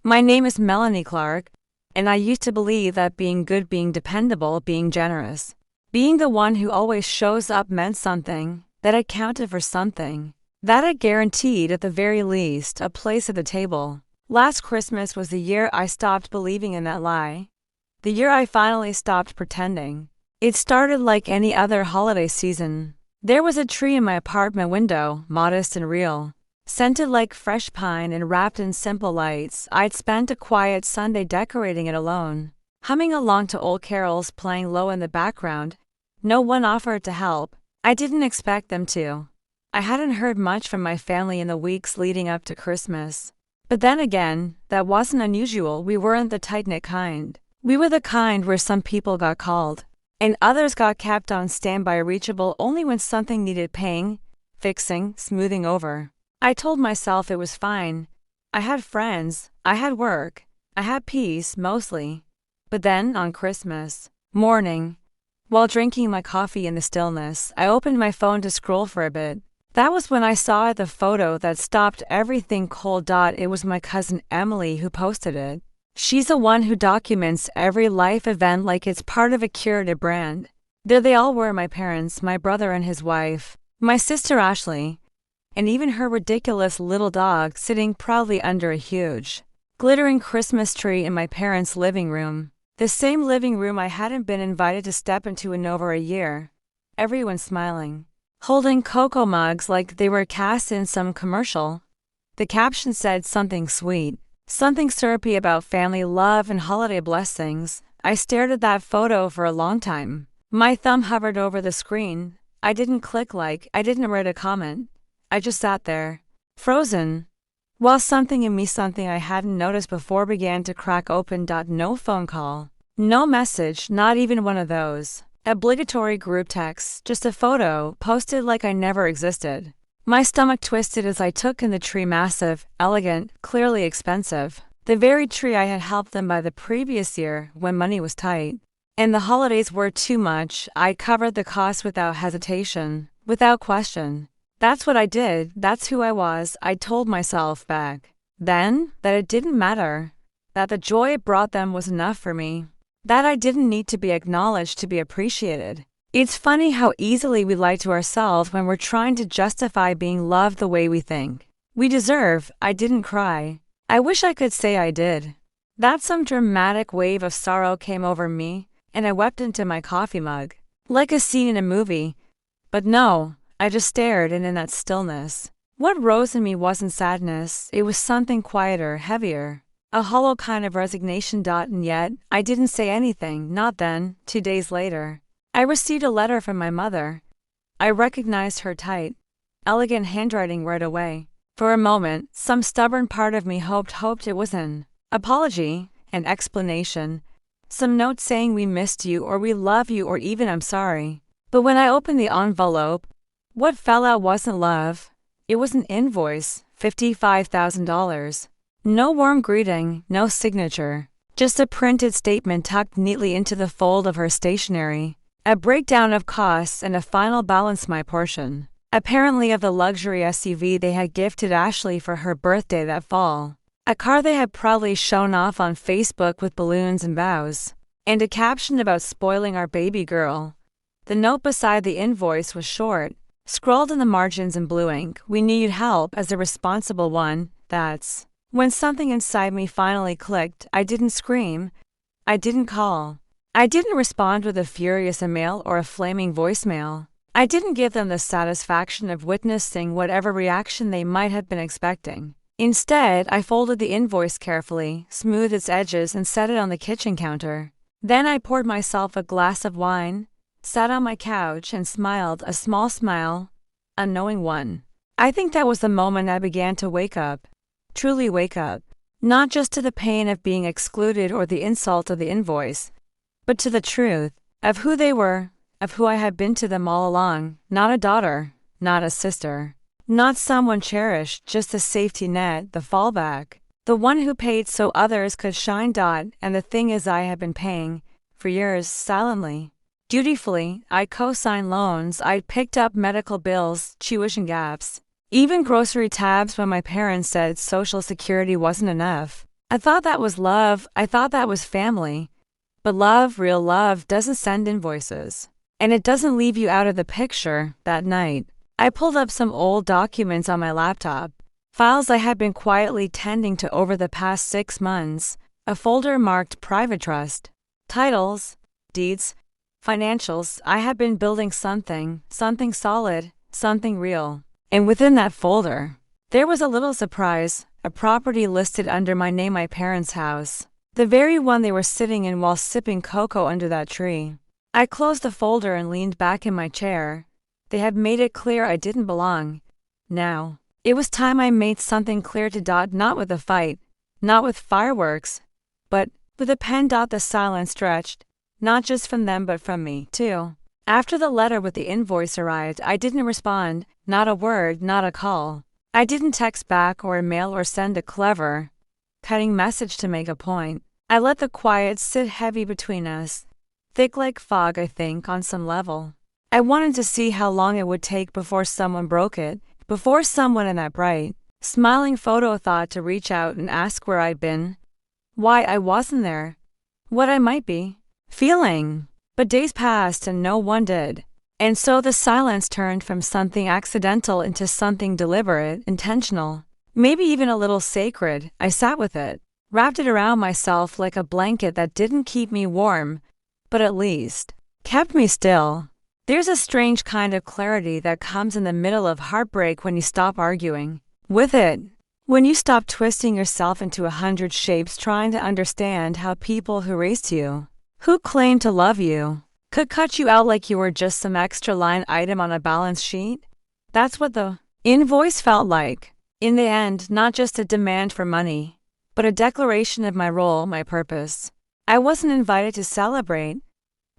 My name is Melanie Clarke, and I used to believe that being good, being dependable, being generous, being the one who always shows up meant something, that I counted for something, that I guaranteed at the very least a place at the table. Last Christmas was the year I stopped believing in that lie. The year I finally stopped pretending. It started like any other holiday season. There was a tree in my apartment window, modest and real, scented like fresh pine and wrapped in simple lights. I'd spent a quiet Sunday decorating it alone, humming along to old carols playing low in the background. No one offered to help. I didn't expect them to. I hadn't heard much from my family in the weeks leading up to Christmas. But then again, that wasn't unusual. We weren't the tight-knit kind. We were the kind where some people got called, and others got kept on standby, reachable only when something needed paying, fixing, smoothing over. I told myself it was fine. I had friends, I had work, I had peace, mostly. But then, on Christmas morning, while drinking my coffee in the stillness, I opened my phone to scroll for a bit. That was when I saw the photo that stopped everything cold. It was my cousin Emily who posted it. She's the one who documents every life event like it's part of a curated brand. There they all were, my parents, my brother and his wife, my sister Ashley, and even her ridiculous little dog sitting proudly under a huge, glittering Christmas tree in my parents' living room. The same living room I hadn't been invited to step into in over a year. Everyone smiling, holding cocoa mugs like they were cast in some commercial. The caption said something sweet, something syrupy about family love and holiday blessings. I stared at that photo for a long time. My thumb hovered over the screen. I didn't click like, I didn't write a comment. I just sat there, frozen, while something in me, something I hadn't noticed before, began to crack open. No phone call, no message, not even one of those obligatory group texts, just a photo posted like I never existed. My stomach twisted as I took in the tree, massive, elegant, clearly expensive. The very tree I had helped them buy the previous year when money was tight, and the holidays were too much. I covered the cost without hesitation, without question. That's what I did, that's who I was. I told myself back then that it didn't matter, that the joy it brought them was enough for me, that I didn't need to be acknowledged to be appreciated. It's funny how easily we lie to ourselves when we're trying to justify being loved the way we think we deserve. I didn't cry. I wish I could say I did. That some dramatic wave of sorrow came over me, and I wept into my coffee mug, like a scene in a movie. But no, I just stared, and in that stillness, what rose in me wasn't sadness, it was something quieter, heavier, a hollow kind of resignation. And yet, I didn't say anything, not then. 2 days later, I received a letter from my mother. I recognized her tight, elegant handwriting right away. For a moment, some stubborn part of me hoped it was an apology, an explanation, some note saying we missed you or we love you or even I'm sorry. But when I opened the envelope, what fell out wasn't love. It was an invoice, $55,000. No warm greeting, no signature, just a printed statement tucked neatly into the fold of her stationery. A breakdown of costs and a final balance, my portion, apparently of the luxury SUV they had gifted Ashley for her birthday that fall. A car they had proudly shown off on Facebook with balloons and bows. And a caption about spoiling our baby girl. The note beside the invoice was short, scrawled in the margins in blue ink. We need help as a responsible one. That's when something inside me finally clicked. I didn't scream. I didn't call. I didn't respond with a furious email or a flaming voicemail. I didn't give them the satisfaction of witnessing whatever reaction they might have been expecting. Instead, I folded the invoice carefully, smoothed its edges, and set it on the kitchen counter. Then I poured myself a glass of wine, sat on my couch, and smiled, a small smile, a knowing one. I think that was the moment I began to wake up, truly wake up, not just to the pain of being excluded or the insult of the invoice, but to the truth of who they were, of who I had been to them all along. Not a daughter, not a sister, not someone cherished, just a safety net, the fallback, the one who paid so others could shine. And the thing is, I had been paying, for years, silently, dutifully. I co-signed loans, I'd picked up medical bills, tuition gaps, even grocery tabs when my parents said Social Security wasn't enough. I thought that was love, I thought that was family. But love, real love, doesn't send invoices. And it doesn't leave you out of the picture. That night, I pulled up some old documents on my laptop, files I had been quietly tending to over the past 6 months, a folder marked Private Trust, titles, deeds, financials. I had been building something solid, something real. And within that folder, there was a little surprise, a property listed under my name, my parents' house, the very one they were sitting in while sipping cocoa under that tree. I closed the folder and leaned back in my chair. They had made it clear I didn't belong. Now, it was time I made something clear to Dot, not with a fight, not with fireworks, but with a pen. The silence stretched, not just from them but from me, too. After the letter with the invoice arrived, I didn't respond, not a word, not a call. I didn't text back or email or send a clever, cutting message to make a point. I let the quiet sit heavy between us, thick like fog, I think, on some level. I wanted to see how long it would take before someone broke it, before someone in that bright, smiling photo thought to reach out and ask where I'd been, why I wasn't there, what I might be feeling. But days passed and no one did. And so the silence turned from something accidental into something deliberate, intentional, maybe even a little sacred. I sat with it, wrapped it around myself like a blanket that didn't keep me warm, but at least kept me still. There's a strange kind of clarity that comes in the middle of heartbreak when you stop arguing with it, when you stop twisting yourself into 100 shapes trying to understand how people who raised you, who claimed to love you, could cut you out like you were just some extra line item on a balance sheet. That's what the invoice felt like. In the end, not just a demand for money, but a declaration of my role, my purpose. I wasn't invited to celebrate,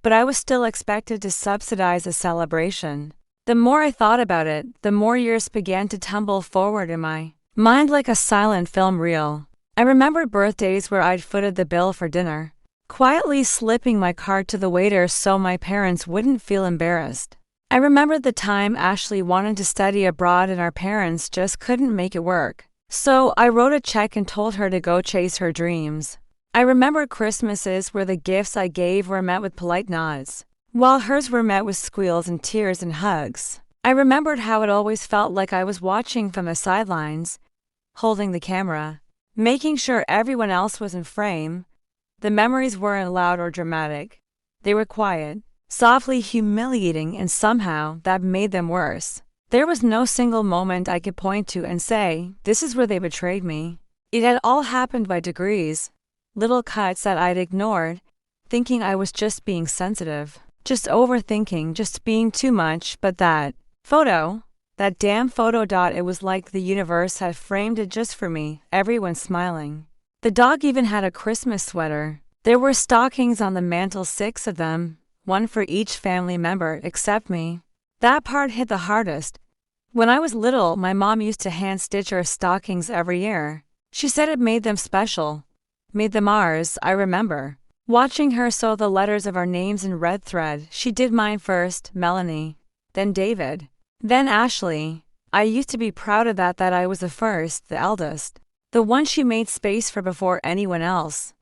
but I was still expected to subsidize the celebration. The more I thought about it, the more years began to tumble forward in my mind like a silent film reel. I remembered birthdays where I'd footed the bill for dinner, quietly slipping my card to the waiter so my parents wouldn't feel embarrassed. I remembered the time Ashley wanted to study abroad and our parents just couldn't make it work. So I wrote a check and told her to go chase her dreams. I remembered Christmases where the gifts I gave were met with polite nods, while hers were met with squeals and tears and hugs. I remembered how it always felt like I was watching from the sidelines, holding the camera, making sure everyone else was in frame. The memories weren't loud or dramatic. They were quiet, softly humiliating, and somehow that made them worse. There was no single moment I could point to and say, this is where they betrayed me. It had all happened by degrees, little cuts that I'd ignored, thinking I was just being sensitive, just overthinking, just being too much. But that photo, that damn photo. It was like the universe had framed it just for me, everyone smiling. The dog even had a Christmas sweater. There were stockings on the mantel, 6 of them, one for each family member except me. That part hit the hardest. When I was little, my mom used to hand-stitch our stockings every year. She said it made them special, made them ours. I remember watching her sew the letters of our names in red thread. She did mine first, Melanie, then David, then Ashley. I used to be proud of that I was the first, the eldest, the one she made space for before anyone else.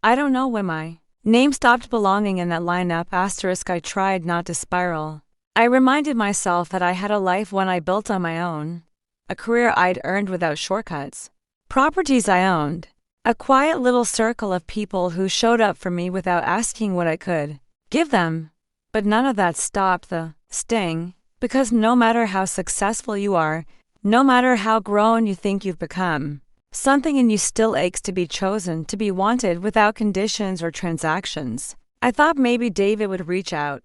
I don't know when my name stopped belonging in that lineup. I tried not to spiral. I reminded myself that I had a life one I built on my own, a career I'd earned without shortcuts, properties I owned, a quiet little circle of people who showed up for me without asking what I could give them. But none of that stopped the sting, because no matter how successful you are, no matter how grown you think you've become, something in you still aches to be chosen, to be wanted without conditions or transactions. I thought maybe David would reach out.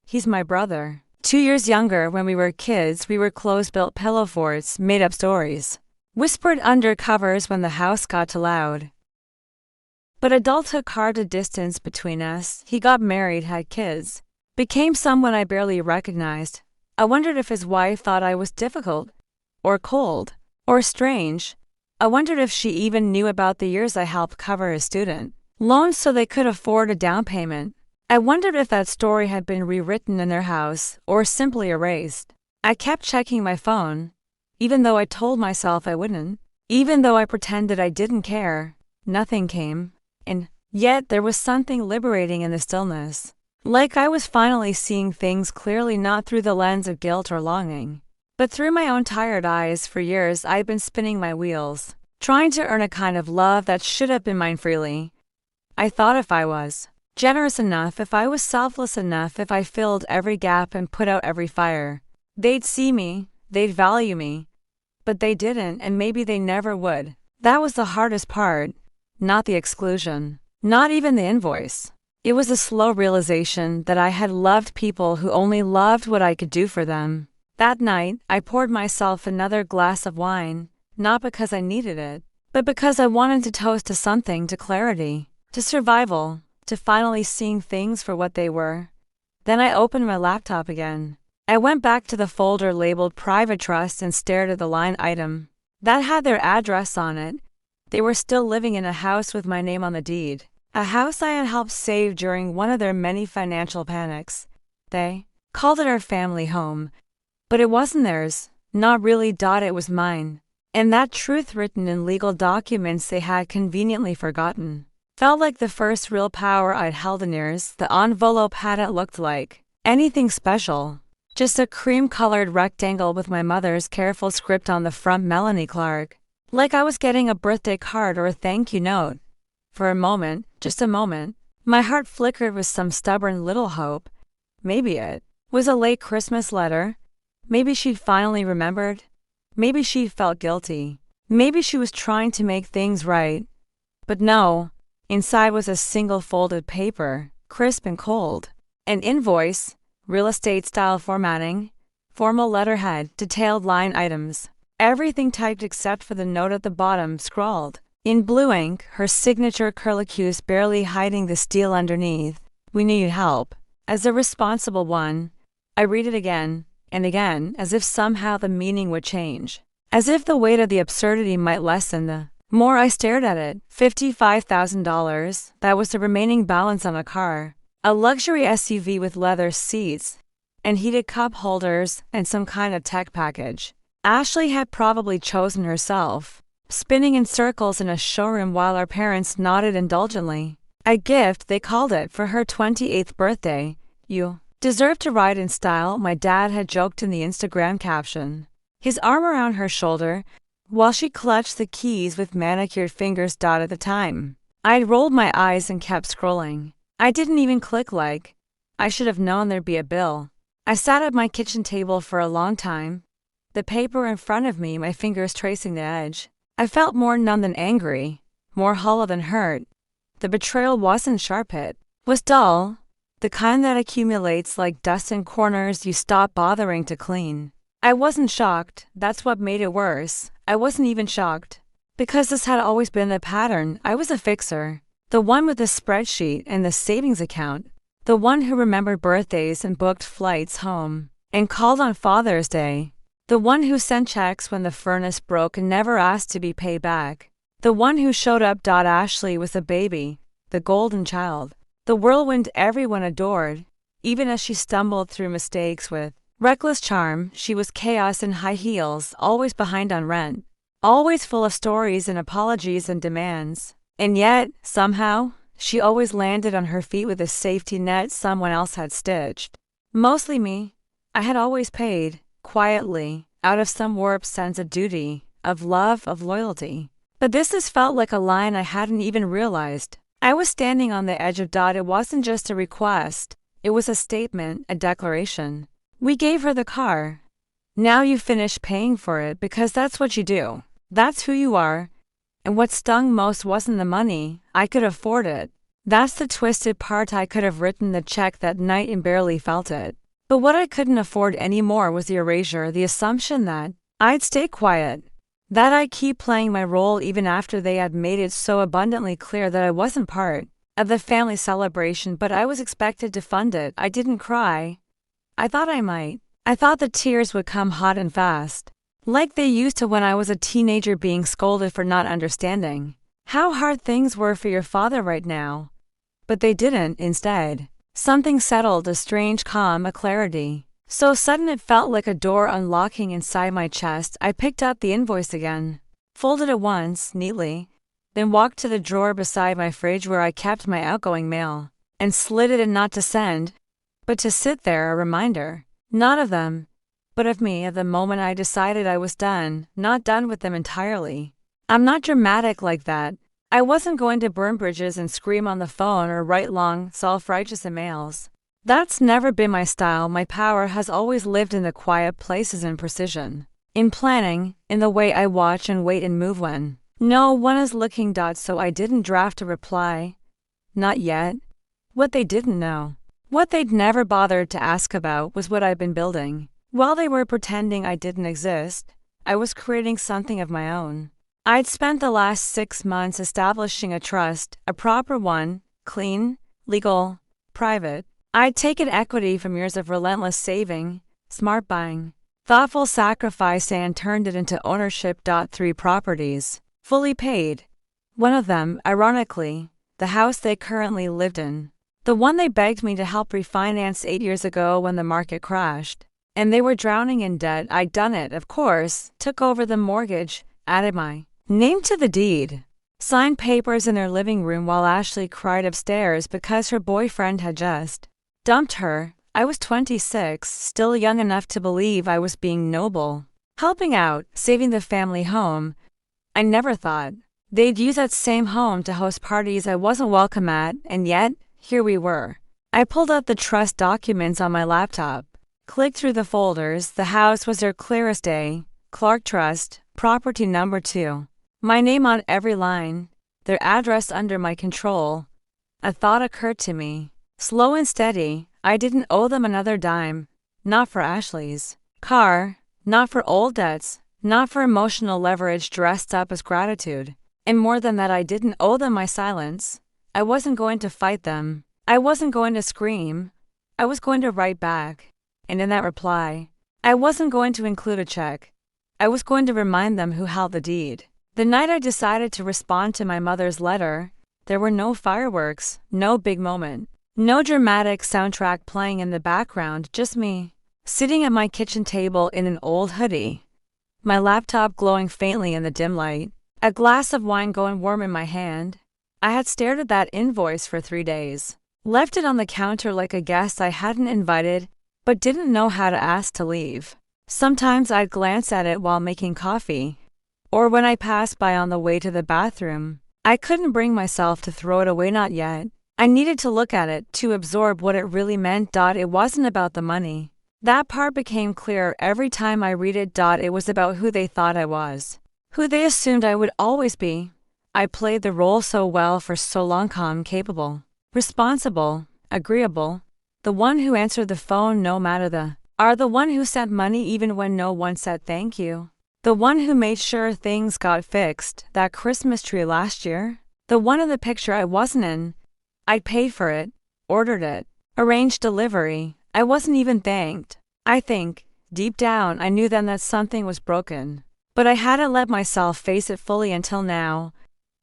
He's my brother. 2 years younger. When we were kids, we were clothes-built pillow forts, made up stories, whispered under covers when the house got too loud. But adulthood carved a distance between us. He got married, had kids, became someone I barely recognized. I wondered if his wife thought I was difficult, or cold, or strange. I wondered if she even knew about the years I helped cover his student loans so they could afford a down payment. I wondered if that story had been rewritten in their house, or simply erased. I kept checking my phone, even though I told myself I wouldn't, even though I pretended I didn't care. Nothing came. And yet there was something liberating in the stillness. Like I was finally seeing things clearly, not through the lens of guilt or longing, but through my own tired eyes. For years I'd been spinning my wheels, trying to earn a kind of love that should have been mine freely. I thought if I was generous enough, if I was selfless enough, if I filled every gap and put out every fire, they'd see me, they'd value me. But they didn't, and maybe they never would. That was the hardest part. Not the exclusion, not even the invoice. It was a slow realization that I had loved people who only loved what I could do for them. That night, I poured myself another glass of wine, not because I needed it, but because I wanted to toast to something, to clarity, to survival, to finally seeing things for what they were. Then I opened my laptop again. I went back to the folder labeled Private Trust and stared at the line item that had their address on it. They were still living in a house with my name on the deed, a house I had helped save during one of their many financial panics. They called it our family home, but it wasn't theirs, not really. It was mine. And that truth, written in legal documents they had conveniently forgotten, felt like the first real power I'd held in years. The envelope hadn't looked like anything special, just a cream-colored rectangle with my mother's careful script on the front, Melanie Clarke, like I was getting a birthday card or a thank you note. For a moment, just a moment, my heart flickered with some stubborn little hope. Maybe it was a late Christmas letter. Maybe she'd finally remembered. Maybe she felt guilty. Maybe she was trying to make things right. But no. Inside was a single folded paper, crisp and cold. An invoice, real estate style formatting, formal letterhead, detailed line items. Everything typed except for the note at the bottom, scrawled in blue ink, her signature curlicue barely hiding the steel underneath. We need help. As a responsible one, I read it again and again, as if somehow the meaning would change. As if the weight of the absurdity might lessen the more I stared at it. $55,000, that was the remaining balance on a car. A luxury SUV with leather seats, and heated cup holders, and some kind of tech package Ashley had probably chosen herself, spinning in circles in a showroom while our parents nodded indulgently. A gift, they called it, for her 28th birthday. You deserve to ride in style, my dad had joked in the Instagram caption, his arm around her shoulder, while she clutched the keys with manicured fingers. At the time, I'd rolled my eyes and kept scrolling. I didn't even click like. I should have known there'd be a bill. I sat at my kitchen table for a long time, the paper in front of me, my fingers tracing the edge. I felt more numb than angry, more hollow than hurt. The betrayal wasn't sharp, it was dull, the kind that accumulates like dust in corners you stop bothering to clean. I wasn't shocked, that's what made it worse. I wasn't even shocked, because this had always been the pattern. I was a fixer, the one with the spreadsheet and the savings account, the one who remembered birthdays and booked flights home, and called on Father's Day, the one who sent checks when the furnace broke and never asked to be paid back, the one who showed up. Ashley was the baby, the golden child, the whirlwind everyone adored, even as she stumbled through mistakes with reckless charm. She was chaos in high heels, always behind on rent, always full of stories and apologies and demands. And yet, somehow, she always landed on her feet with a safety net someone else had stitched. Mostly me. I had always paid, quietly, out of some warped sense of duty, of love, of loyalty. But this has felt like a line I hadn't even realized. I was standing on the edge of. It wasn't just a request, it was a statement, a declaration. We gave her the car. Now you finish paying for it because that's what you do. That's who you are. And what stung most wasn't the money, I could afford it. That's the twisted part. I could have written the check that night and barely felt it. But what I couldn't afford anymore was the erasure, the assumption that I'd stay quiet, that I'd keep playing my role even after they had made it so abundantly clear that I wasn't part of the family celebration, but I was expected to fund it. I didn't cry. I thought I might. I thought the tears would come hot and fast, like they used to when I was a teenager being scolded for not understanding how hard things were for your father right now. But they didn't. Instead, something settled, a strange calm, a clarity, so sudden it felt like a door unlocking inside my chest. I picked up the invoice again, folded it once, neatly, then walked to the drawer beside my fridge where I kept my outgoing mail, and slid it in, not to send, but to sit there, a reminder, not of them, but of me at the moment I decided I was done, not done with them entirely. I'm not dramatic like that. I wasn't going to burn bridges and scream on the phone or write long, self-righteous emails. That's never been my style. My power has always lived in the quiet places and precision. In planning, in the way I watch and wait and move when no one is looking. So I didn't draft a reply. Not yet. What they didn't know, what they'd never bothered to ask about, was what I'd been building. While they were pretending I didn't exist, I was creating something of my own. I'd spent the last 6 months establishing a trust, a proper one, clean, legal, private. I'd taken equity from years of relentless saving, smart buying, thoughtful sacrifice, and turned it into ownership. 3 properties, fully paid. One of them, ironically, the house they currently lived in. The one they begged me to help refinance 8 years ago when the market crashed, and they were drowning in debt. I'd done it, of course, took over the mortgage, added my name to the deed, signed papers in their living room while Ashley cried upstairs because her boyfriend had just dumped her. I was 26, still young enough to believe I was being noble, helping out, saving the family home. I never thought they'd use that same home to host parties I wasn't welcome at, and yet, here we were. I pulled out the trust documents on my laptop, clicked through the folders. The house was their clearest day. Clarke Trust, property number 2. My name on every line, their address under my control. A thought occurred to me, slow and steady. I didn't owe them another dime, not for Ashley's car, not for old debts, not for emotional leverage dressed up as gratitude. And more than that, I didn't owe them my silence. I wasn't going to fight them. I wasn't going to scream. I was going to write back. And in that reply, I wasn't going to include a check. I was going to remind them who held the deed. The night I decided to respond to my mother's letter, there were no fireworks, no big moment, no dramatic soundtrack playing in the background, just me, sitting at my kitchen table in an old hoodie, my laptop glowing faintly in the dim light, a glass of wine going warm in my hand. I had stared at that invoice for 3 days, left it on the counter like a guest I hadn't invited, but didn't know how to ask to leave. Sometimes I'd glance at it while making coffee, or when I passed by on the way to the bathroom. I couldn't bring myself to throw it away, not yet. I needed to look at it, to absorb what it really meant. It wasn't about the money. That part became clear every time I read it. It was about who they thought I was, who they assumed I would always be. I played the role so well for so long, calm, capable, responsible, agreeable, the one who answered the phone no matter the the one who sent money even when no one said thank you, the one who made sure things got fixed. That Christmas tree last year, the one in the picture I wasn't in, I'd paid for it, ordered it, arranged delivery. I wasn't even thanked. I think, deep down, I knew then that something was broken, but I hadn't let myself face it fully until now.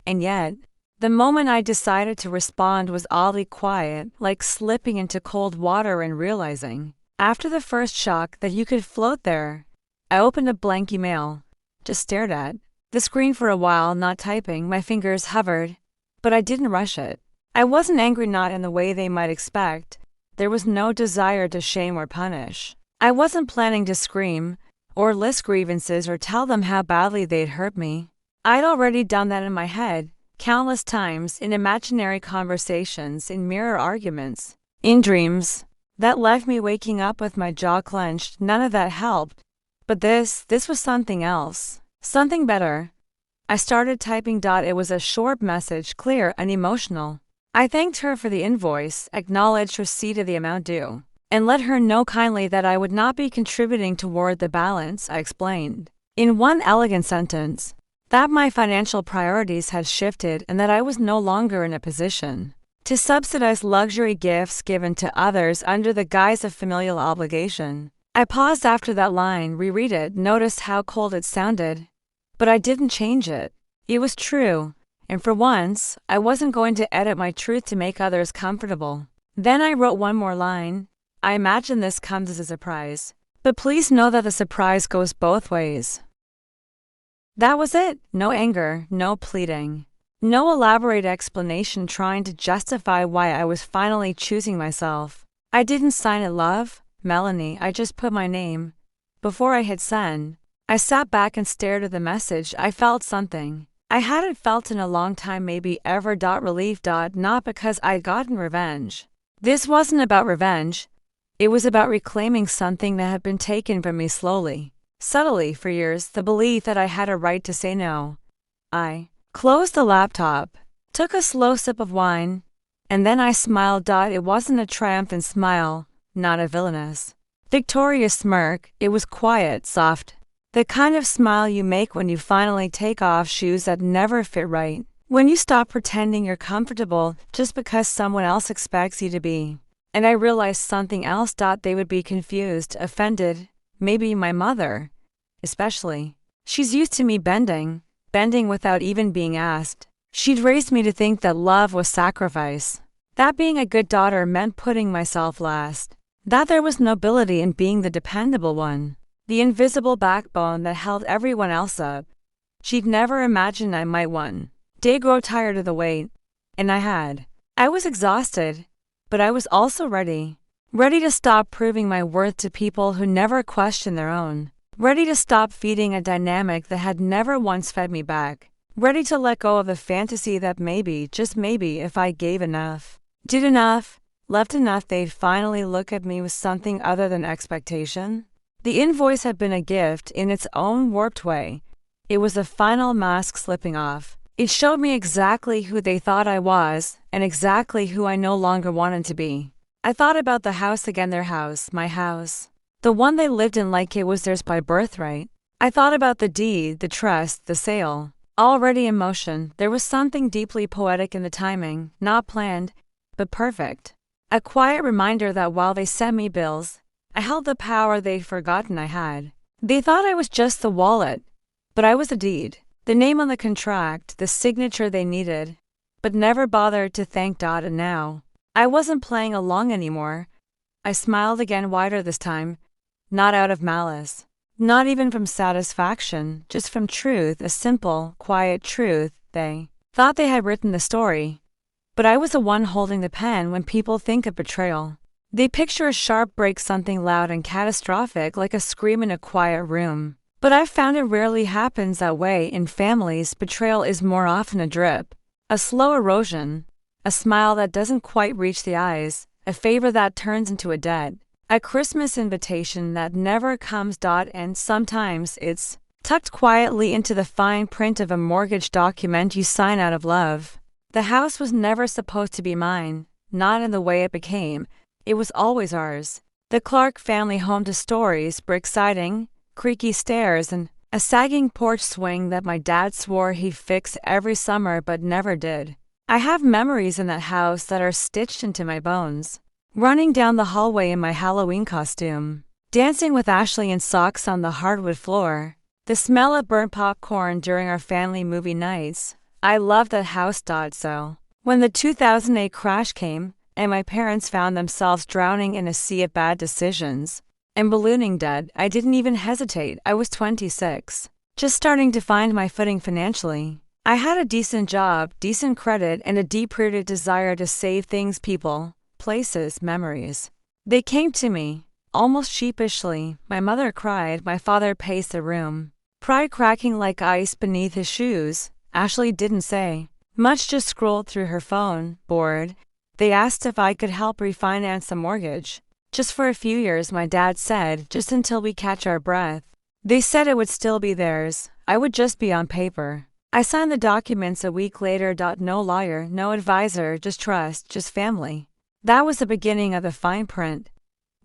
And yet, the moment I decided to respond was oddly quiet, like slipping into cold water and realizing, after the first shock, that you could float there. I opened a blank email, just stared at the screen for a while, not typing. My fingers hovered, but I didn't rush it. I wasn't angry, not in the way they might expect. There was no desire to shame or punish. I wasn't planning to scream, or list grievances, or tell them how badly they'd hurt me. I'd already done that in my head, countless times, in imaginary conversations, in mirror arguments, in dreams, that left me waking up with my jaw clenched. None of that helped. But this was something else, something better. I started typing. It was a short message, clear, unemotional. I thanked her for the invoice, acknowledged receipt of the amount due, and let her know kindly that I would not be contributing toward the balance. I explained, in one elegant sentence, that my financial priorities had shifted and that I was no longer in a position to subsidize luxury gifts given to others under the guise of familial obligation. I paused after that line, reread it, noticed how cold it sounded, but I didn't change it. It was true, and for once, I wasn't going to edit my truth to make others comfortable. Then I wrote one more line. I imagine this comes as a surprise, but please know that the surprise goes both ways. That was it. No anger, no pleading. No elaborate explanation trying to justify why I was finally choosing myself. I didn't sign it love, Melanie, I just put my name. Before I hit send, I sat back and stared at the message. I felt something I hadn't felt in a long time, maybe ever. Relief. Not because I'd gotten revenge. This wasn't about revenge. It was about reclaiming something that had been taken from me slowly, subtly for years, the belief that I had a right to say no. I closed the laptop, took a slow sip of wine, and then I smiled. It wasn't a triumphant smile, not a villainous, victorious smirk. It was quiet, soft. The kind of smile you make when you finally take off shoes that never fit right. When you stop pretending you're comfortable just because someone else expects you to be. And I realized something else. They would be confused, offended, maybe my mother, especially. She's used to me bending without even being asked. She'd raised me to think that love was sacrifice, that being a good daughter meant putting myself last, that there was nobility in being the dependable one, the invisible backbone that held everyone else up. She'd never imagined I might one day grow tired of the wait. And I had. I was exhausted, but I was also ready. Ready to stop proving my worth to people who never questioned their own. Ready to stop feeding a dynamic that had never once fed me back. Ready to let go of the fantasy that maybe, just maybe, if I gave enough, did enough, left enough, they'd finally look at me with something other than expectation. The invoice had been a gift in its own warped way. It was a final mask slipping off. It showed me exactly who they thought I was, and exactly who I no longer wanted to be. I thought about the house again, their house, my house. The one they lived in like it was theirs by birthright. I thought about the deed, the trust, the sale. Already in motion, there was something deeply poetic in the timing, not planned, but perfect. A quiet reminder that while they sent me bills, I held the power they'd forgotten I had. They thought I was just the wallet, but I was the deed. The name on the contract, the signature they needed, but never bothered to thank. And now, I wasn't playing along anymore. I smiled again, wider this time, not out of malice, not even from satisfaction, just from truth, a simple, quiet truth. They thought they had written the story, but I was the one holding the pen. When people think of betrayal, they picture a sharp break, something loud and catastrophic, like a scream in a quiet room. But I've found it rarely happens that way in families. Betrayal is more often a drip, a slow erosion, a smile that doesn't quite reach the eyes, a favor that turns into a debt, a Christmas invitation that never comes. And sometimes it's tucked quietly into the fine print of a mortgage document you sign out of love. The house was never supposed to be mine, not in the way it became. It was always ours. The Clarke family home to stories, brick siding, creaky stairs, and a sagging porch swing that my dad swore he'd fix every summer but never did. I have memories in that house that are stitched into my bones. Running down the hallway in my Halloween costume, dancing with Ashley in socks on the hardwood floor, the smell of burnt popcorn during our family movie nights. I loved that house. So, when the 2008 crash came, and my parents found themselves drowning in a sea of bad decisions and ballooning debt, I didn't even hesitate. I was 26, just starting to find my footing financially. I had a decent job, decent credit, and a deep-rooted desire to save things, people, places, memories. They came to me, almost sheepishly. My mother cried, my father paced the room, pride cracking like ice beneath his shoes. Ashley didn't say much, just scrolled through her phone, bored. They asked if I could help refinance the mortgage. Just for a few years, my dad said, just until we catch our breath. They said it would still be theirs. I would just be on paper. I signed the documents a week later. No lawyer, no advisor, just trust, just family. That was the beginning of the fine print.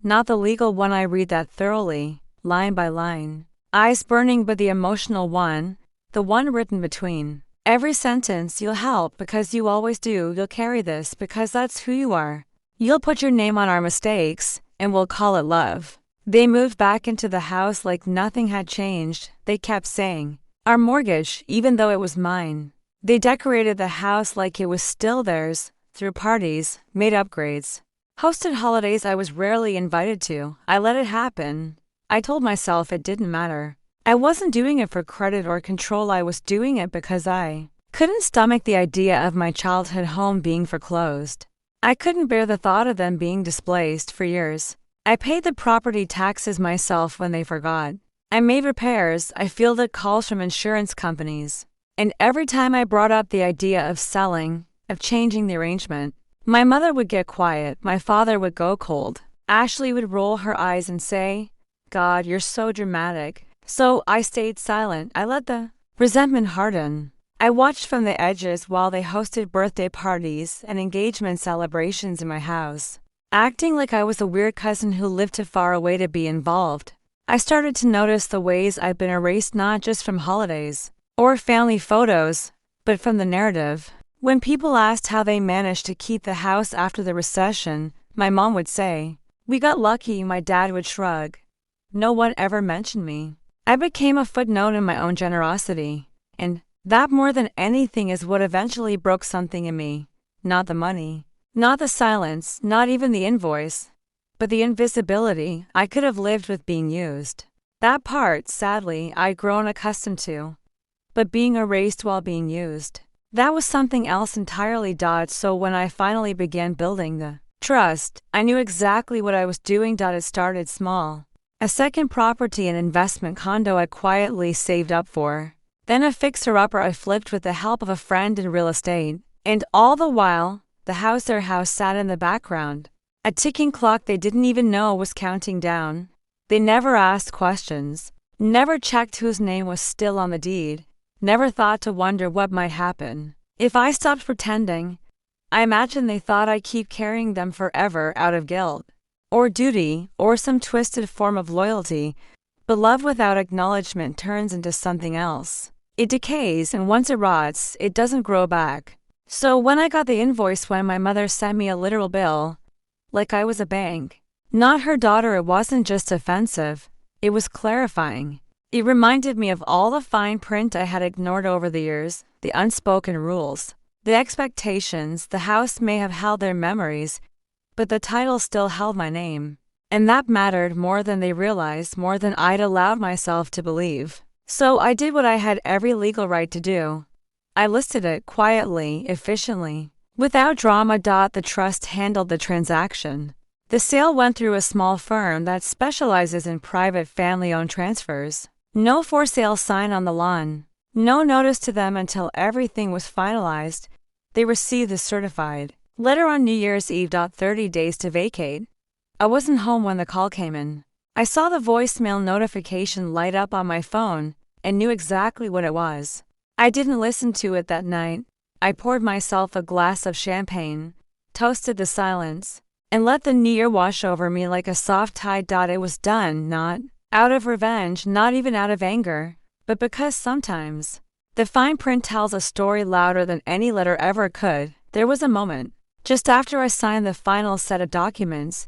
Not the legal one. I read that thoroughly, line by line. Eyes burning, but the emotional one, the one written between every sentence. You'll help because you always do. You'll carry this because that's who you are. You'll put your name on our mistakes, and we'll call it love. They moved back into the house like nothing had changed. They kept saying, our mortgage, even though it was mine. They decorated the house like it was still theirs, threw parties, made upgrades, hosted holidays I was rarely invited to. I let it happen. I told myself it didn't matter. I wasn't doing it for credit or control. I was doing it because I Couldn't stomach the idea of my childhood home being foreclosed. I couldn't bear the thought of them being displaced for years. I paid the property taxes myself when they forgot. I made repairs, I fielded calls from insurance companies. And every time I brought up the idea of selling, of changing the arrangement, my mother would get quiet, my father would go cold. Ashley would roll her eyes and say, "God, you're so dramatic." So I stayed silent. I let the resentment harden. I watched from the edges while they hosted birthday parties and engagement celebrations in my house, acting like I was a weird cousin who lived too far away to be involved. I started to notice the ways I've been erased not just from holidays or family photos, but from the narrative. When people asked how they managed to keep the house after the recession, my mom would say, "We got lucky." My dad would shrug. No one ever mentioned me. I became a footnote in my own generosity, and that more than anything is what eventually broke something in me. Not the money, not the silence, not even the invoice, but the invisibility. I could have lived with being used. That part, sadly, I'd grown accustomed to. But being erased while being used, that was something else entirely. So when I finally began building the trust, I knew exactly what I was doing. It started small. A second property and investment condo I quietly saved up for. Then a fixer-upper I flipped with the help of a friend in real estate. And all the while, their house sat in the background. A ticking clock they didn't even know was counting down. They never asked questions, never checked whose name was still on the deed, never thought to wonder what might happen if I stopped pretending. I imagine they thought I'd keep carrying them forever out of guilt, or duty, or some twisted form of loyalty. But love without acknowledgement turns into something else. It decays, and once it rots, it doesn't grow back. So when I got the invoice, when my mother sent me a literal bill, like I was a bank, not her daughter, it wasn't just offensive, it was clarifying. It reminded me of all the fine print I had ignored over the years, the unspoken rules, the expectations. The house may have held their memories, but the title still held my name. And that mattered more than they realized, more than I'd allowed myself to believe. So I did what I had every legal right to do. I listed it quietly, efficiently, without drama. The trust handled the transaction. The sale went through a small firm that specializes in private family-owned transfers. No for sale sign on the lawn. No notice to them until everything was finalized. They received the certified letter on New Year's Eve. 30 days to vacate. I wasn't home when the call came in. I saw the voicemail notification light up on my phone and knew exactly what it was. I didn't listen to it that night. I poured myself a glass of champagne, toasted the silence, and let the new year wash over me like a soft tide. It was done, not out of revenge, not even out of anger, but because sometimes the fine print tells a story louder than any letter ever could. There was a moment, just after I signed the final set of documents,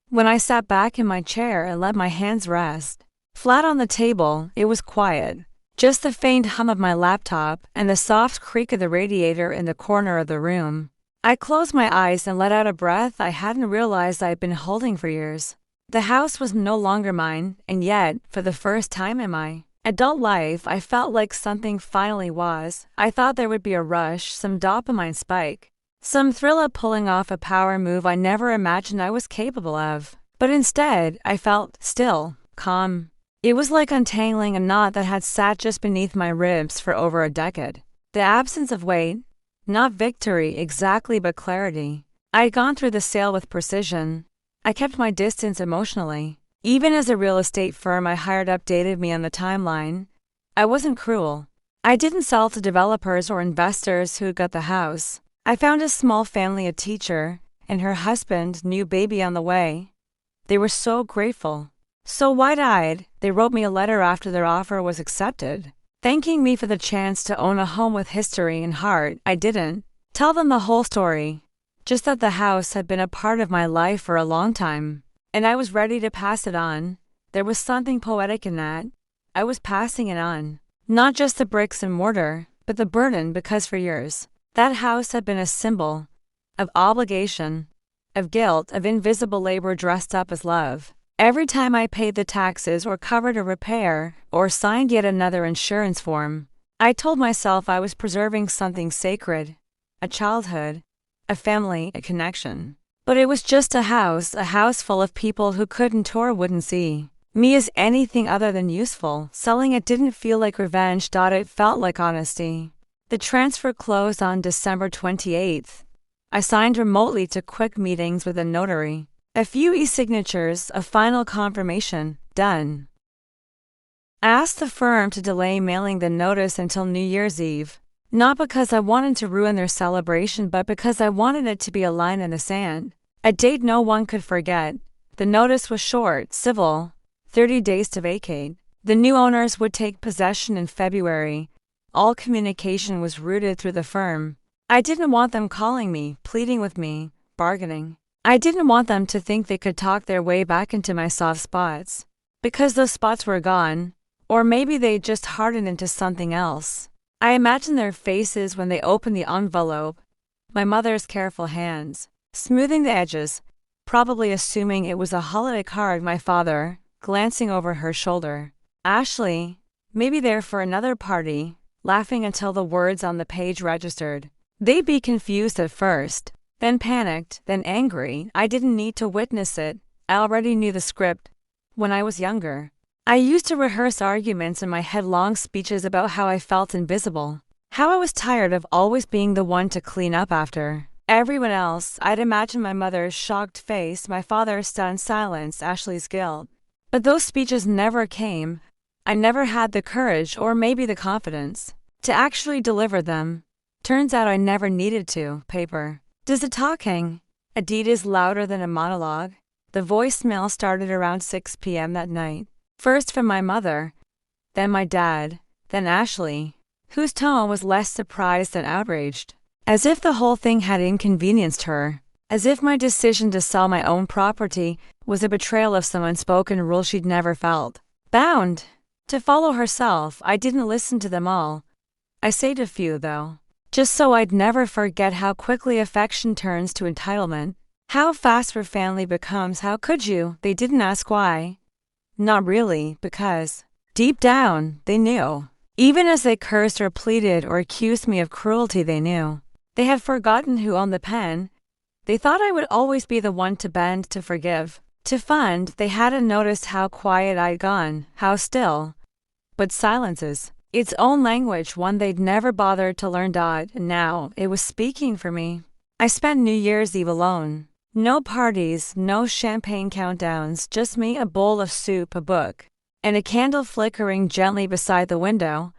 when I sat back in my chair and let my hands rest flat on the table. It was quiet, just the faint hum of my laptop and the soft creak of the radiator in the corner of the room. I closed my eyes and let out a breath I hadn't realized I'd been holding for years. The house was no longer mine, and yet, for the first time in my adult life, I felt like something finally was. I thought there would be a rush, some dopamine spike, some thrill of pulling off a power move I never imagined I was capable of. But instead, I felt still, calm. It was like untangling a knot that had sat just beneath my ribs for over a decade. The absence of weight, not victory exactly, but clarity. I had gone through the sale with precision. I kept my distance emotionally. Even as a real estate firm I hired updated me on the timeline, I wasn't cruel. I didn't sell to developers or investors who got the house. I found a small family, a teacher, and her husband, new baby on the way. They were so grateful, so wide-eyed. They wrote me a letter after their offer was accepted, thanking me for the chance to own a home with history and heart. I didn't tell them the whole story, just that the house had been a part of my life for a long time, and I was ready to pass it on. There was something poetic in that. I was passing it on, not just the bricks and mortar, but the burden, because for years, that house had been a symbol of obligation, of guilt, of invisible labor dressed up as love. Every time I paid the taxes or covered a repair or signed yet another insurance form, I told myself I was preserving something sacred, a childhood, a family, a connection. But it was just a house full of people who couldn't or wouldn't see me as anything other than useful. Selling it didn't feel like revenge. It felt like honesty. The transfer closed on December 28th. I signed remotely to quick meetings with a notary. A few e-signatures, a final confirmation, done. I asked the firm to delay mailing the notice until New Year's Eve. Not because I wanted to ruin their celebration, but because I wanted it to be a line in the sand. A date no one could forget. The notice was short, civil, 30 days to vacate. The new owners would take possession in February. All communication was routed through the firm. I didn't want them calling me, pleading with me, bargaining. I didn't want them to think they could talk their way back into my soft spots. Because those spots were gone, or maybe they just hardened into something else. I imagined their faces when they opened the envelope, my mother's careful hands, smoothing the edges, probably assuming it was a holiday card, my father, glancing over her shoulder. Ashley, maybe there for another party, laughing until the words on the page registered. They'd be confused at first, then panicked, then angry. I didn't need to witness it. I already knew the script. When I was younger, I used to rehearse arguments in my head, long speeches about how I felt invisible, how I was tired of always being the one to clean up after everyone else. I'd imagine my mother's shocked face, my father's stunned silence, Ashley's guilt. But those speeches never came. I never had the courage, or maybe the confidence, to actually deliver them. Turns out I never needed to. Paper does the talking. A deed is louder than a monologue. The voicemail started around 6 p.m. that night. First from my mother, then my dad, then Ashley, whose tone was less surprised than outraged. As if the whole thing had inconvenienced her. As if my decision to sell my own property was a betrayal of some unspoken rule she'd never felt bound to follow herself. I didn't listen to them all. I saved a few, though, just so I'd never forget how quickly affection turns to entitlement, how fast your family becomes. How could you? They didn't ask why. Not really, because deep down, they knew. Even as they cursed or pleaded or accused me of cruelty, they knew. They had forgotten who owned the pen. They thought I would always be the one to bend, to forgive, to fund. They hadn't noticed how quiet I'd gone, how still. But silence is its own language, one they'd never bothered to learn. And now it was speaking for me. I spent New Year's Eve alone. No parties, no champagne countdowns, just me, a bowl of soup, a book, and a candle flickering gently beside the window.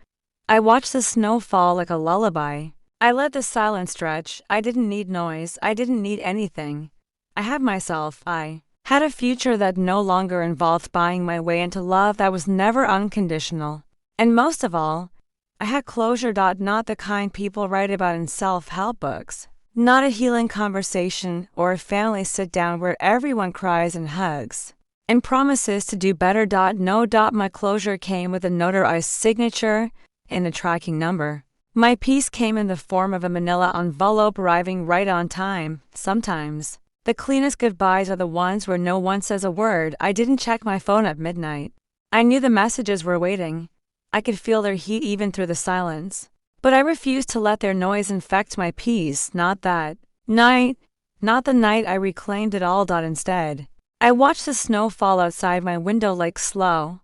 I watched the snow fall like a lullaby. I let the silence stretch. I didn't need noise. I didn't need anything. I had myself. I had a future that no longer involved buying my way into love, that was never unconditional. And most of all, I had closure. Not the kind people write about in self-help books. Not a healing conversation or a family sit-down where everyone cries and hugs and promises to do better. No. My closure came with a notarized signature and a tracking number. My peace came in the form of a manila envelope arriving right on time. Sometimes the cleanest goodbyes are the ones where no one says a word. I didn't check my phone at midnight. I knew the messages were waiting. I could feel their heat even through the silence. But I refused to let their noise infect my peace. Not that night. Not the night I reclaimed it all. Instead, I watched the snow fall outside my window like slow,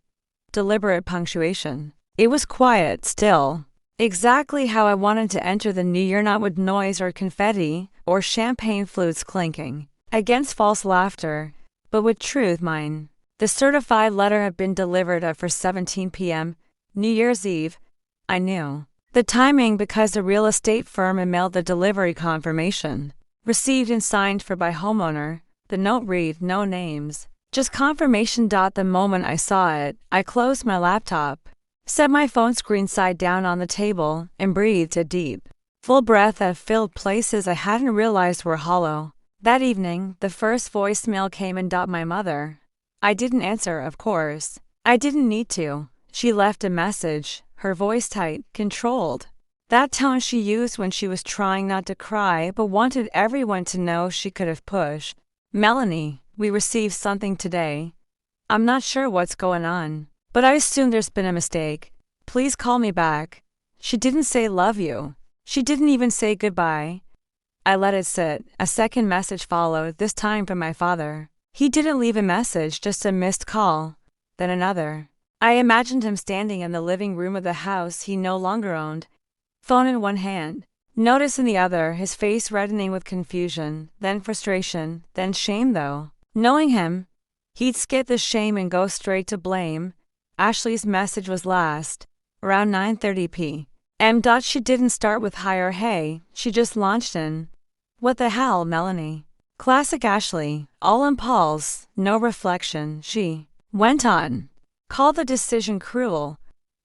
deliberate punctuation. It was quiet, still. Exactly how I wanted to enter the new year, not with noise or confetti or champagne flutes clinking against false laughter, but with truth. Mine. The certified letter had been delivered at 4:17 p.m. New Year's Eve. I knew the timing because the real estate firm had mailed the delivery confirmation. Received and signed for by homeowner. The note read, no names, just confirmation. The moment I saw it, I closed my laptop, set my phone screen side down on the table, and breathed a deep, full breath that filled places I hadn't realized were hollow. That evening, the first voicemail came in. My mother. I didn't answer, of course. I didn't need to. She left a message, her voice tight, controlled. That tone she used when she was trying not to cry but wanted everyone to know she could have pushed. Melanie, we received something today. I'm not sure what's going on, but I assume there's been a mistake. Please call me back. She didn't say love you. She didn't even say goodbye. I let it sit. A second message followed, this time from my father. He didn't leave a message, just a missed call. Then another. I imagined him standing in the living room of the house he no longer owned, phone in one hand, notice in the other, his face reddening with confusion, then frustration, then shame though. Knowing him, he'd skip the shame and go straight to blame. Ashley's message was last, around 9:30 p.m. She didn't start with hi or hey, she just launched in, "What the hell, Melanie?" Classic Ashley, all impulse, no reflection. She went on. Called the decision cruel.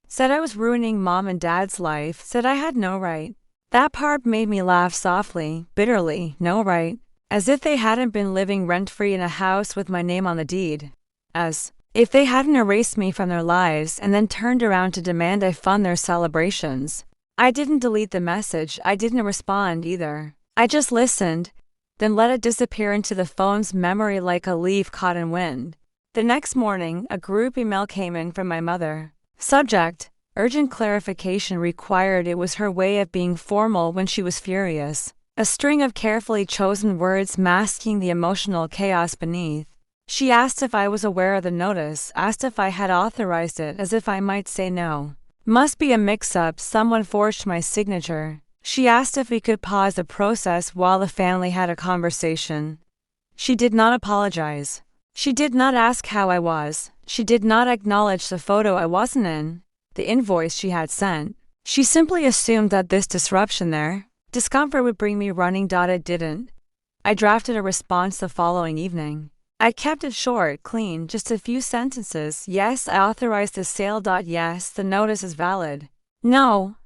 Said I was ruining mom and dad's life, said I had no right. That part made me laugh softly, bitterly, no right. As if they hadn't been living rent-free in a house with my name on the deed. As if they hadn't erased me from their lives and then turned around to demand I fund their celebrations. I didn't delete the message, I didn't respond either. I just listened, then let it disappear into the phone's memory like a leaf caught in wind. The next morning, a group email came in from my mother. Subject: urgent clarification required. It was her way of being formal when she was furious. A string of carefully chosen words masking the emotional chaos beneath. She asked if I was aware of the notice, asked if I had authorized it, as if I might say no. Must be a mix-up, someone forged my signature. She asked if we could pause the process while the family had a conversation. She did not apologize. She did not ask how I was. She did not acknowledge the photo I wasn't in, the invoice she had sent. She simply assumed that this discomfort would bring me running. It didn't. I drafted a response the following evening. I kept it short, clean, just a few sentences. Yes, I authorized the sale. Yes, the notice is valid. No,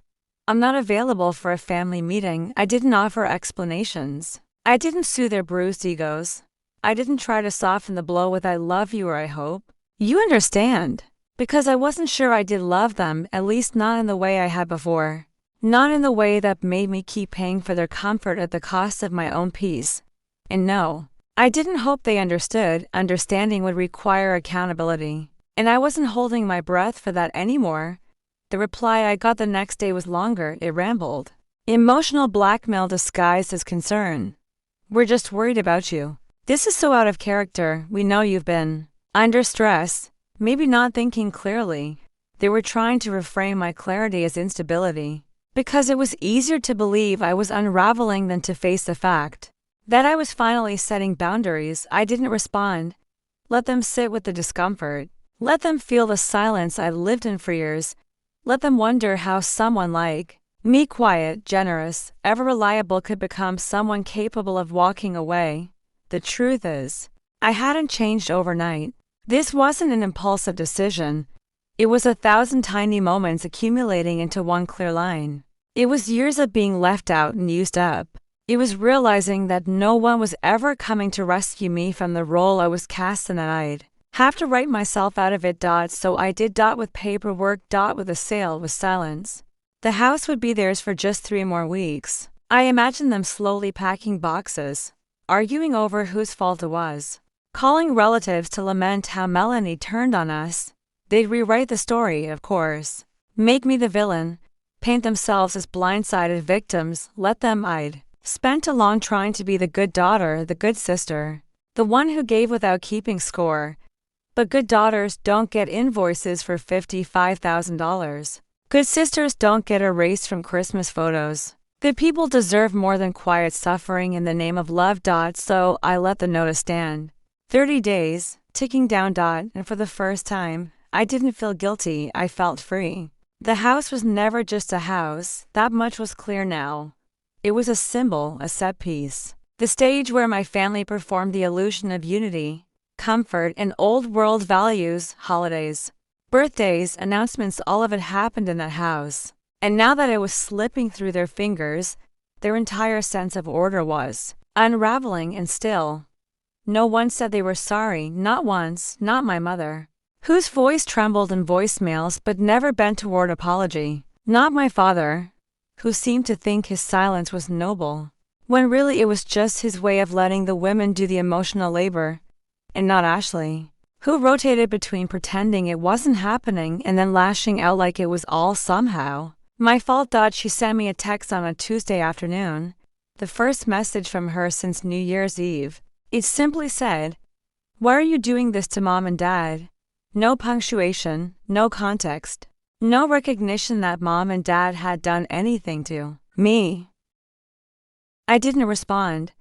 I'm not available for a family meeting. I didn't offer explanations. I didn't soothe their bruised egos. I didn't try to soften the blow with "I love you" or "I hope you understand," because I wasn't sure I did love them, at least not in the way I had before. Not in the way that made me keep paying for their comfort at the cost of my own peace. And no, I didn't hope they understood. Understanding would require accountability. And I wasn't holding my breath for that anymore. The reply I got the next day was longer. It rambled. Emotional blackmail disguised as concern. "We're just worried about you. This is so out of character. We know you've been under stress, maybe not thinking clearly." They were trying to reframe my clarity as instability, because it was easier to believe I was unraveling than to face the fact that I was finally setting boundaries. I didn't respond. Let them sit with the discomfort. Let them feel the silence I lived in for years. Let them wonder how someone like me, quiet, generous, ever reliable, could become someone capable of walking away. The truth is, I hadn't changed overnight. This wasn't an impulsive decision. It was 1,000 tiny moments accumulating into one clear line. It was years of being left out and used up. It was realizing that no one was ever coming to rescue me from the role I was cast in, and I'd have to write myself out of it. So I did. With paperwork. With a sale. With silence. The house would be theirs for just 3 more weeks. I imagined them slowly packing boxes, arguing over whose fault it was, calling relatives to lament how Melanie turned on us. They'd rewrite the story, of course, make me the villain, paint themselves as blindsided victims. Let them. I'd spent too long trying to be the good daughter, the good sister, the one who gave without keeping score. But good daughters don't get invoices for $55,000. Good sisters don't get erased from Christmas photos. Good people deserve more than quiet suffering in the name of love. So I let the notice stand. 30 days, ticking down. And for the first time, I didn't feel guilty. I felt free. The house was never just a house. That much was clear now. It was a symbol, a set piece. The stage where my family performed the illusion of unity, comfort, and old-world values. Holidays, birthdays, announcements, all of it happened in that house. And now that it was slipping through their fingers, their entire sense of order was unraveling. And still, no one said they were sorry. Not once. Not my mother, whose voice trembled in voicemails but never bent toward apology. Not my father, who seemed to think his silence was noble, when really it was just his way of letting the women do the emotional labor. And not Ashley, who rotated between pretending it wasn't happening and then lashing out like it was all somehow My fault. She sent me a text on a Tuesday afternoon, the first message from her since New Year's Eve. It simply said, "Why are you doing this to Mom and Dad?" No punctuation, no context, no recognition that Mom and Dad had done anything to me. I didn't respond.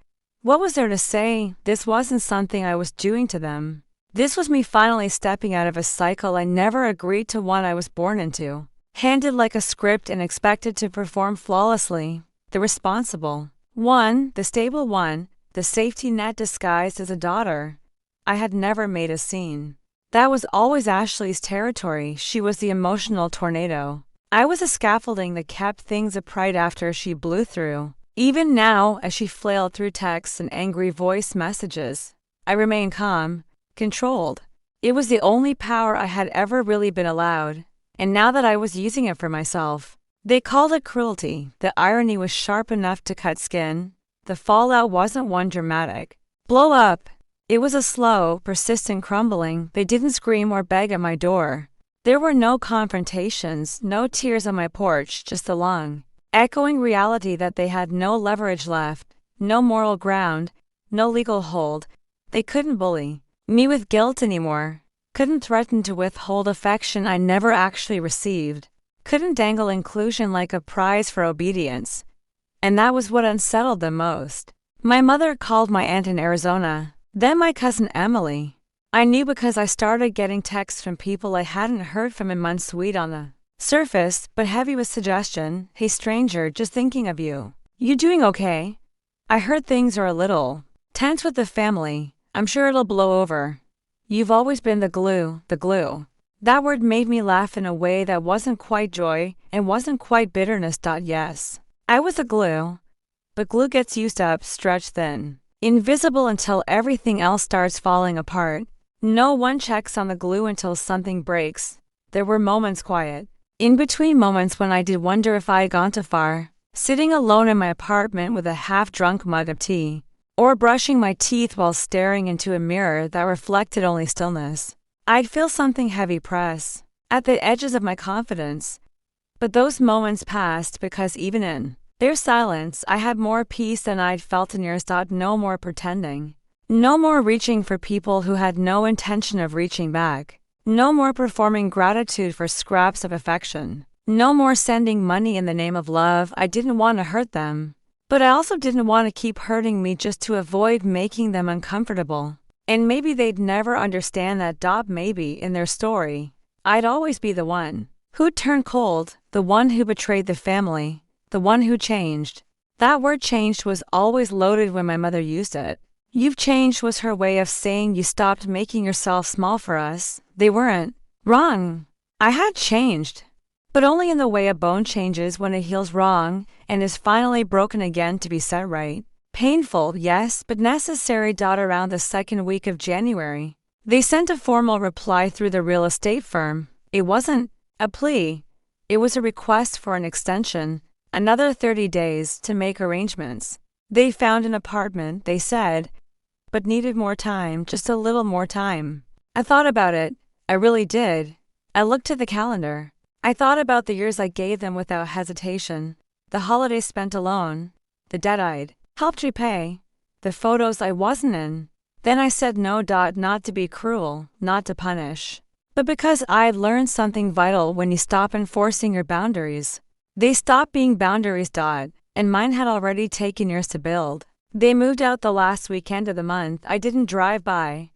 What was there to say? This wasn't something I was doing to them. This was me finally stepping out of a cycle I never agreed to, one I was born into, handed like a script and expected to perform flawlessly. The responsible one, the stable one, the safety net disguised as a daughter. I had never made a scene. That was always Ashley's territory. She was the emotional tornado. I was a scaffolding that kept things upright after she blew through. Even now, as she flailed through texts and angry voice messages, I remained calm, controlled. It was the only power I had ever really been allowed, and now that I was using it for myself. They called it cruelty. The irony was sharp enough to cut skin. The fallout wasn't one dramatic blow up. It was a slow, persistent crumbling. They didn't scream or beg at my door. There were no confrontations, no tears on my porch, just the long, echoing reality that they had no leverage left, no moral ground, no legal hold. They couldn't bully me with guilt anymore, couldn't threaten to withhold affection I never actually received, couldn't dangle inclusion like a prize for obedience. And that was what unsettled them most. My mother called my aunt in Arizona, then my cousin Emily. I knew because I started getting texts from people I hadn't heard from in months, sweet on the surface, but heavy with suggestion. "Hey stranger, just thinking of you. You doing okay? I heard things are a little tense with the family. I'm sure it'll blow over. You've always been the glue, the glue." That word made me laugh in a way that wasn't quite joy and wasn't quite bitterness. Yes, I was a glue. But glue gets used up, stretched thin, invisible until everything else starts falling apart. No one checks on the glue until something breaks. There were moments, quiet, in between moments, when I did wonder if I had gone too far, sitting alone in my apartment with a half-drunk mug of tea, or brushing my teeth while staring into a mirror that reflected only stillness. I'd feel something heavy press at the edges of my confidence. But those moments passed because even in their silence, I had more peace than I'd felt in years. No more pretending. No more reaching for people who had no intention of reaching back. No more performing gratitude for scraps of affection. No more sending money in the name of love. I didn't want to hurt them, but I also didn't want to keep hurting me just to avoid making them uncomfortable. And maybe they'd never understand that. Maybe in their story, I'd always be the one who turned cold, the one who betrayed the family, the one who changed. That word changed was always loaded when my mother used it. You've changed was her way of saying you stopped making yourself small for us. They weren't wrong. I had changed, but only in the way a bone changes when it heals wrong and is finally broken again to be set right. Painful, yes, but necessary. Around the second week of January, they sent a formal reply through the real estate firm. It wasn't a plea. It was a request for an extension, another 30 days to make arrangements. They found an apartment, they said, but needed more time, just a little more time. I thought about it. I really did. I looked at the calendar. I thought about the years I gave them without hesitation, the holidays spent alone, the debt I'd helped repay, the photos I wasn't in. Then I said no. Not to be cruel, not to punish, but because I'd learned something vital. When you stop enforcing your boundaries, they stop being boundaries. And mine had already taken years to build. They moved out the last weekend of the month. I didn't drive by.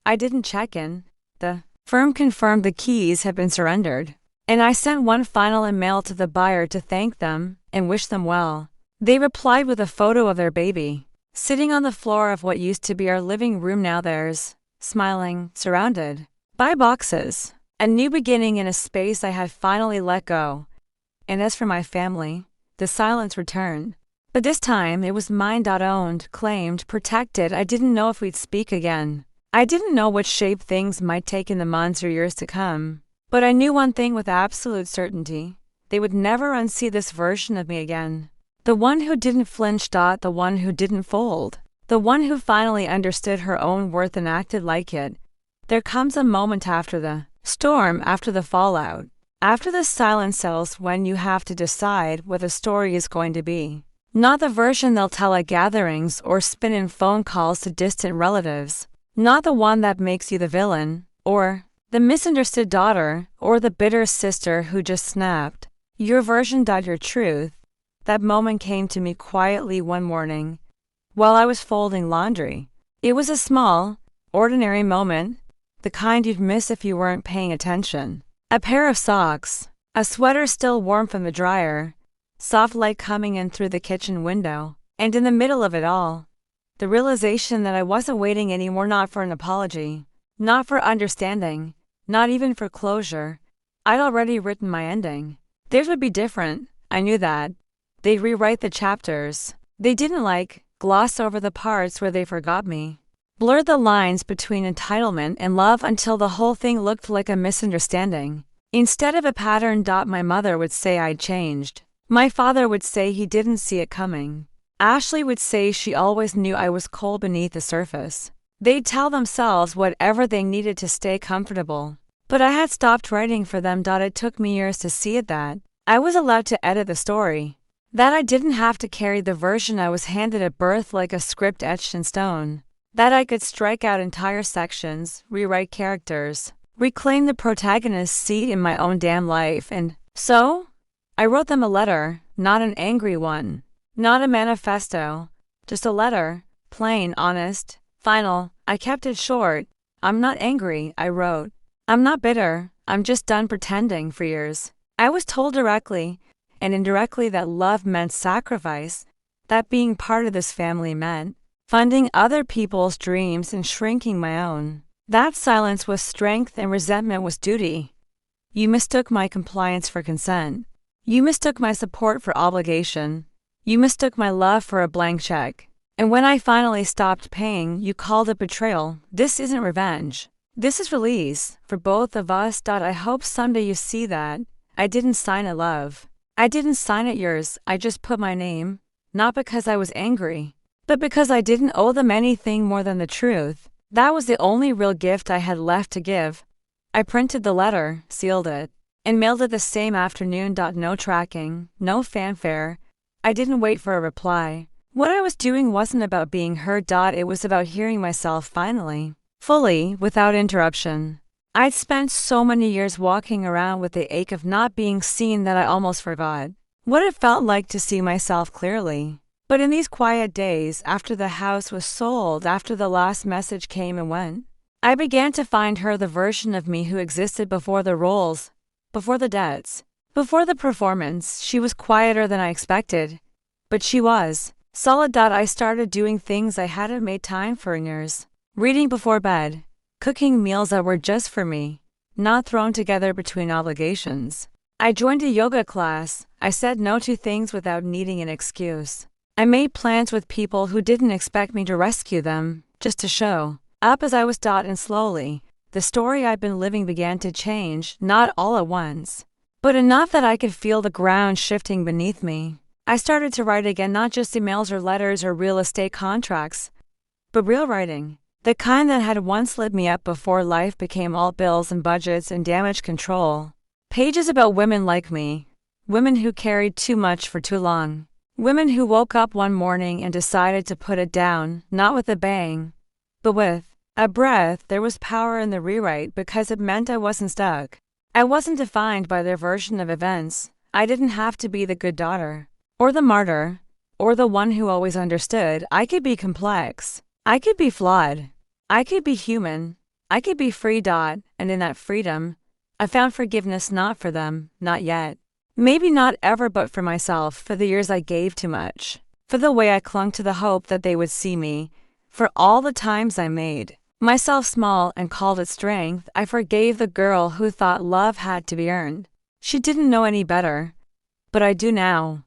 I didn't check in. The firm confirmed the keys had been surrendered, and I sent one final email to the buyer to thank them and wish them well. They replied with a photo of their baby, sitting on the floor of what used to be our living room, now theirs, smiling, surrounded by boxes. A new beginning in a space I had finally let go. And as for my family, the silence returned. But this time it was mine. Owned, claimed, protected. I didn't know if we'd speak again. I didn't know what shape things might take in the months or years to come. But I knew one thing with absolute certainty. They would never unsee this version of me again. The one who didn't flinch. The one who didn't fold. The one who finally understood her own worth and acted like it. There comes a moment after the storm, after the fallout, After the silence settles when you have to decide what the story is going to be. Not the version they'll tell at gatherings or spin in phone calls to distant relatives. Not the one that makes you the villain, or the misunderstood daughter, or the bitter sister who just snapped. Your version. Your truth. That moment came to me quietly one morning, while I was folding laundry. It was a small, ordinary moment, the kind you'd miss if you weren't paying attention. A pair of socks, a sweater still warm from the dryer, soft light coming in through the kitchen window, and in the middle of it all, the realization that I wasn't waiting anymore, not for an apology, not for understanding, not even for closure. I'd already written my ending. Theirs would be different, I knew that. They'd rewrite the chapters. They didn't gloss over the parts where they forgot me. Blurred the lines between entitlement and love until the whole thing looked like a misunderstanding. Instead of a pattern. My mother would say I'd changed. My father would say he didn't see it coming. Ashley would say she always knew I was cold beneath the surface. They'd tell themselves whatever they needed to stay comfortable. But I had stopped writing for them. It took me years to see it that I was allowed to edit the story. That I didn't have to carry the version I was handed at birth like a script etched in stone. That I could strike out entire sections, rewrite characters, reclaim the protagonist's seat in my own damn life. And so, I wrote them a letter, not an angry one, not a manifesto, just a letter, plain, honest, final. I kept it short. I'm not angry, I wrote. I'm not bitter, I'm just done pretending for years. I was told directly and indirectly that love meant sacrifice, that being part of this family meant funding other people's dreams and shrinking my own. That silence was strength and resentment was duty. You mistook my compliance for consent. You mistook my support for obligation. You mistook my love for a blank check. And when I finally stopped paying, you called it betrayal. This isn't revenge. This is release, for both of us. I hope someday you see that I didn't sign it, love. I didn't sign it yours, I just put my name, not because I was angry, but because I didn't owe them anything more than the truth. That was the only real gift I had left to give. I printed the letter, sealed it, and mailed it the same afternoon. No tracking, no fanfare. I didn't wait for a reply. What I was doing wasn't about being heard. It was about hearing myself finally, fully, without interruption. I'd spent so many years walking around with the ache of not being seen that I almost forgot what it felt like to see myself clearly. But in these quiet days, after the house was sold, after the last message came and went, I began to find her, the version of me who existed before the roles, before the debts, before the performance. She was quieter than I expected, but she was solid. I started doing things I hadn't made time for in years. Reading before bed. Cooking meals that were just for me, not thrown together between obligations. I joined a yoga class. I said no to things without needing an excuse. I made plans with people who didn't expect me to rescue them, just to show up as I was. And slowly, the story I'd been living began to change, not all at once, but enough that I could feel the ground shifting beneath me. I started to write again, not just emails or letters or real estate contracts, but real writing. The kind that had once lit me up before life became all bills and budgets and damage control. Pages about women like me. Women who carried too much for too long. Women who woke up one morning and decided to put it down, not with a bang, but with a breath. There was power in the rewrite because it meant I wasn't stuck. I wasn't defined by their version of events. I didn't have to be the good daughter, or the martyr, or the one who always understood. I could be complex. I could be flawed. I could be human. I could be free. And in that freedom, I found forgiveness, not for them, not yet. Maybe not ever, but for myself, for the years I gave too much, for the way I clung to the hope that they would see me, for all the times I made myself small and called it strength. I forgave the girl who thought love had to be earned. She didn't know any better, but I do now.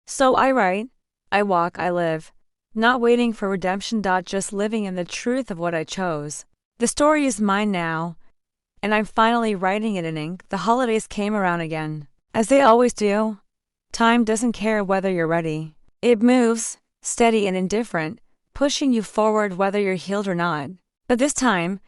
So I write, I walk, I live. Not waiting for redemption. Just living in the truth of what I chose. The story is mine now, and I'm finally writing it in ink. The holidays came around again, as they always do. Time doesn't care whether you're ready. It moves, steady and indifferent, pushing you forward whether you're healed or not. But this time,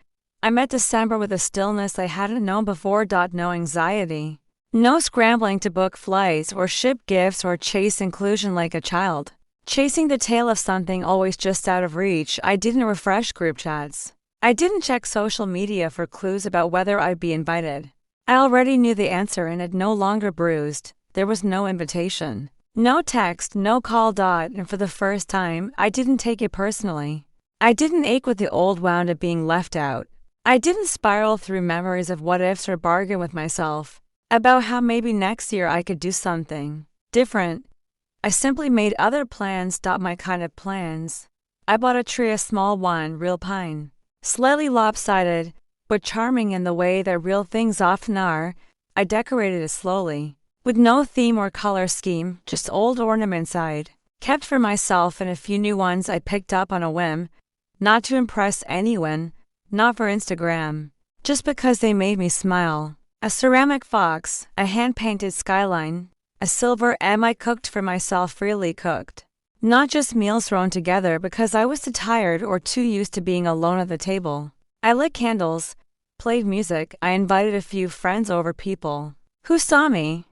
I met December with a stillness I hadn't known before. No anxiety. No scrambling to book flights or ship gifts or chase inclusion like a child. Chasing the tail of something always just out of reach. I didn't refresh group chats. I didn't check social media for clues about whether I'd be invited. I already knew the answer and it no longer bruised. There was no invitation. No text, no call. And for the first time, I didn't take it personally. I didn't ache with the old wound of being left out. I didn't spiral through memories of what ifs or bargain with myself about how maybe next year I could do something different. I simply made other plans. My kind of plans. I bought a tree, a small one, real pine. Slightly lopsided, but charming in the way that real things often are. I decorated it slowly, with no theme or color scheme, just old ornaments I'd kept for myself and a few new ones I picked up on a whim, not to impress anyone, not for Instagram, just because they made me smile. A ceramic fox, a hand-painted skyline, a silver M I cooked for myself, freely cooked. Not just meals thrown together because I was too tired or too used to being alone at the table. I lit candles, played music. I invited a few friends over, people who saw me,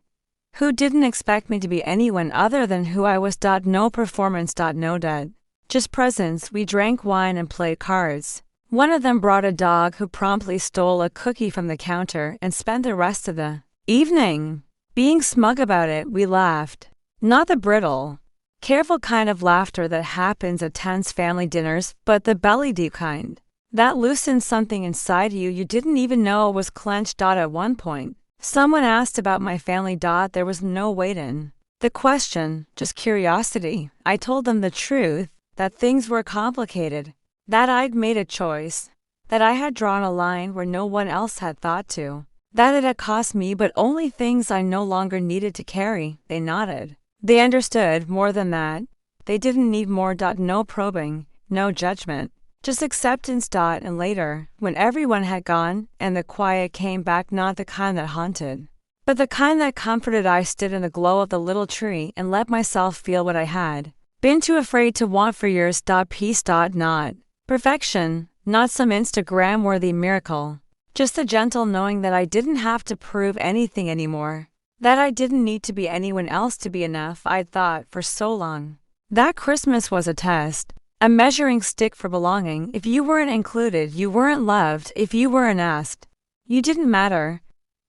who didn't expect me to be anyone other than who I was. No performance. No debt. Just presence. We drank wine and played cards. One of them brought a dog who promptly stole a cookie from the counter and spent the rest of the evening being smug about it. We laughed. Not the brittle, careful kind of laughter that happens at tense family dinners, but the belly-deep kind that loosens something inside you you didn't even know was clenched. At one point, someone asked about my family. There was no weight in the question, just curiosity. I told them the truth, that things were complicated, that I'd made a choice, that I had drawn a line where no one else had thought to, that it had cost me, but only things I no longer needed to carry. They nodded. They understood. More than that, they didn't need more. No probing, no judgment, just acceptance. And later, when everyone had gone and the quiet came back, not the kind that haunted, but the kind that comforted, I stood in the glow of the little tree and let myself feel what I had been too afraid to want for years. Peace. Not perfection, not some Instagram-worthy miracle, just a gentle knowing that I didn't have to prove anything anymore, that I didn't need to be anyone else to be enough. I'd thought for so long that Christmas was a test, a measuring stick for belonging. If you weren't included, you weren't loved. If you weren't asked, you didn't matter.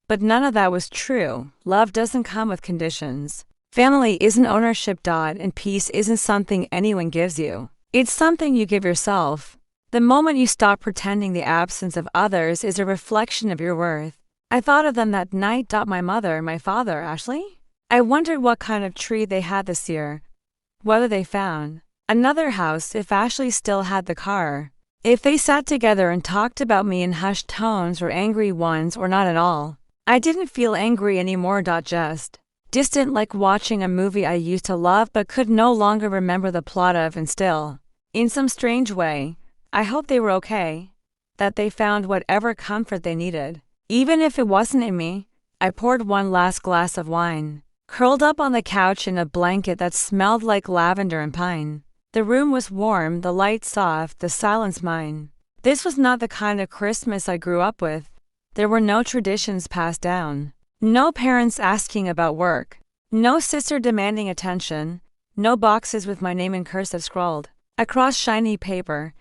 But none of that was true. Love doesn't come with conditions. Family isn't ownership. And peace isn't something anyone gives you. It's something you give yourself. The moment you stop pretending, the absence of others is a reflection of your worth. I thought of them that night. My mother, my father, Ashley. I wondered what kind of tree they had this year. Whether they found another house, if Ashley still had the car. If they sat together and talked about me in hushed tones or angry ones or not at all. I didn't feel angry anymore. Just distant, like watching a movie I used to love but could no longer remember the plot of, and still, in some strange way, I hoped they were okay, that they found whatever comfort they needed. Even if it wasn't in me. I poured one last glass of wine, curled up on the couch in a blanket that smelled like lavender and pine. The room was warm, the light soft, the silence mine. This was not the kind of Christmas I grew up with. There were no traditions passed down, no parents asking about work, no sister demanding attention, no boxes with my name in cursive scrawled across shiny paper.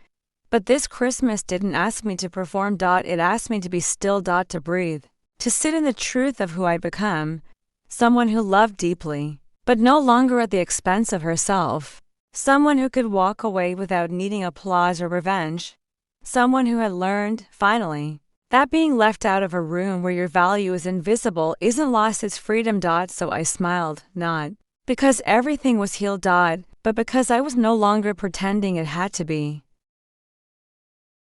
But this Christmas didn't ask me to perform. It asked me to be still. To breathe, to sit in the truth of who I'd become, someone who loved deeply, but no longer at the expense of herself, someone who could walk away without needing applause or revenge, someone who had learned, finally, that being left out of a room where your value is invisible isn't lost, its freedom. So I smiled, not because everything was healed, but because I was no longer pretending it had to be.